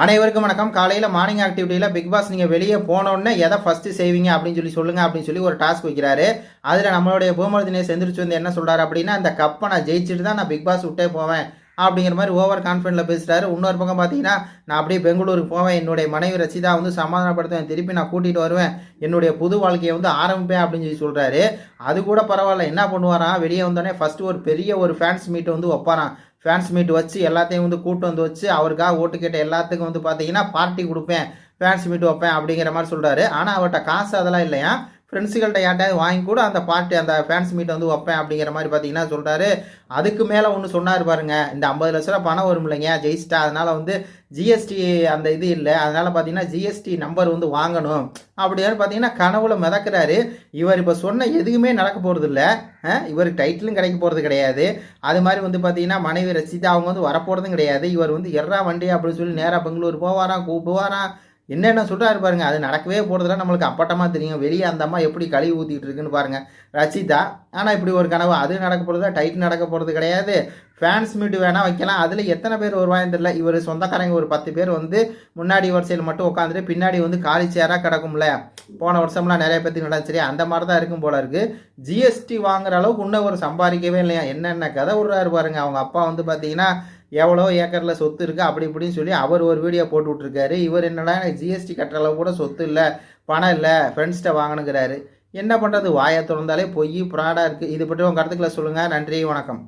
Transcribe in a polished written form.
அனைவருக்கும் வணக்கம். காலையில் மார்னிங் ஆக்டிவிட்டியில் பிக் பாஸ் நீங்கள் வெளியே போனோடனே எதை ஃபஸ்ட்டு செய்வீங்க அப்படின்னு சொல்லுங்க அப்படின்னு சொல்லி ஒரு டாஸ்க் வைக்கிறாரு. அதில் நம்மளுடைய பூமர் தினேஷ் எந்திரிச்சு வந்து என்ன சொல்கிறாரு அப்படின்னா, இந்த கப்பை நான் ஜெயிச்சுட்டு தான் நான் பிக் பாஸ் விட்டே போவேன் அப்படிங்கிற மாதிரி ஓவர் கான்ஃபிடென்ட்டில் பேசுகிறாரு. இன்னொரு பக்கம் பார்த்தீங்கன்னா, நான் அப்படியே பெங்களூருக்கு போவேன், என்னுடைய மனைவி ரச்சிதா வந்து சமாதானப்படுத்துவேன், திருப்பி நான் கூட்டிகிட்டு வருவேன், என்னுடைய புது வாழ்க்கையை வந்து ஆரம்பிப்பேன் அப்படின்னு சொல்லி சொல்கிறாரு. அது கூட பரவாயில்ல, என்ன பண்ணுவாராம், வெளியே வந்தோடனே ஃபஸ்ட்டு ஒரு பெரிய ஒரு ஃபேன்ஸ் மீட் வந்து வைப்பாராம். ஃபேன்ஸ் மீட் வச்சு எல்லாத்தையும் வந்து கூட்டு வந்து வச்சு அவருக்காக ஓட்டு கேட்ட எல்லாத்துக்கும் வந்து பார்த்தீங்கன்னா பார்ட்டி கொடுப்பேன், ஃபேன்ஸ் மீட் வைப்பேன் அப்படிங்கிற மாதிரி சொல்கிறாரு. ஆனால் அவர்கிட்ட காசு அதெல்லாம் இல்லையா, ஃப்ரெண்ட்ஸுகள்கிட்ட யார்ட்டாவது வாங்கி கூட அந்த பார்ட்டி அந்த ஃபேன்ஸ் மீட் வந்து வைப்பேன் அப்படிங்கிற மாதிரி பார்த்தீங்கன்னா சொல்கிறாரு. அதுக்கு மேலே ஒன்று சொன்னார் பாருங்க, இந்த 50 லட்ச ரூபா பணம் வரும் இல்லைங்க ஜெயிச்சிட்டா, அதனால் வந்து ஜிஎஸ்டி அந்த இது இல்லை, அதனால் பார்த்தீங்கன்னா ஜிஎஸ்டி நம்பர் வந்து வாங்கணும் அப்படின்னு பார்த்தீங்கன்னா கனவுல மிதக்கிறாரு. இவர் இப்போ சொன்ன எதுவுமே நடக்க போகிறது இல்லை, இவருக்கு டைட்டிலும் கிடைக்க போகிறது கிடையாது. அது மாதிரி வந்து பார்த்தீங்கன்னா மனைவி ரச்சிதா அவங்க வந்து வரப்போகிறதும் கிடையாது. இவர் வந்து எர்ரா வண்டி அப்படின்னு சொல்லி நேராக பெங்களூர் போவாராம், கூப்பிடுவாராம், என்னென்ன சொல்கிறாரு பாருங்க. அது நடக்கவே போகிறதுல நம்மளுக்கு அப்பட்டமாக தெரியும். வெளியே அந்த அம்மா எப்படி கழுவி ஊற்றிட்டு இருக்குன்னு பாருங்க ரச்சிதா. ஆனால் இப்படி ஒரு கனவு, அது நடக்க போகிறதா, டைட் நடக்க போகிறது கிடையாது. ஃபேன்ஸ் மீட் வேணால் வைக்கலாம், அதில் எத்தனை பேர் வருவாங்கன்னு தெரியல. இவர் சொந்தக்காரங்க ஒரு 10 பேர் வந்து முன்னாடி வரிசையில் மட்டும் உட்காந்துட்டு பின்னாடி வந்து காலி சேராக கிடக்கும்ல, போன வருஷம்லாம் நிறைய பேருக்கு நடந்துச்சு, அந்த மாதிரி தான் இருக்கும் போல இருக்குது. ஜிஎஸ்டி வாங்குற அளவுக்கு இன்னும் ஒரு சம்பாதிக்கவே இல்லையா, என்னென்ன கதை விடுறாரு பாருங்க. அவங்க அப்பா வந்து பார்த்தீங்கன்னா எவ்வளோ ஏக்கரில் சொத்து இருக்குது அப்படி இப்படின்னு சொல்லி அவர் ஒரு வீடியோ போட்டு விட்ருக்காரு. இவர் என்னடா ஜிஎஸ்டி கட்டுற அளவு கூட சொத்து இல்லை, பணம் இல்லை, ஃப்ரெண்ட்ஸ்கிட்ட வாங்கணுங்கிறாரு. என்ன பண்ணுறது, வாயை திறந்தாலே பொய் ப்ராடாக இருக்குது. இது பற்றி உங்கள் கருத்துக்களை சொல்லுங்கள். நன்றி, வணக்கம்.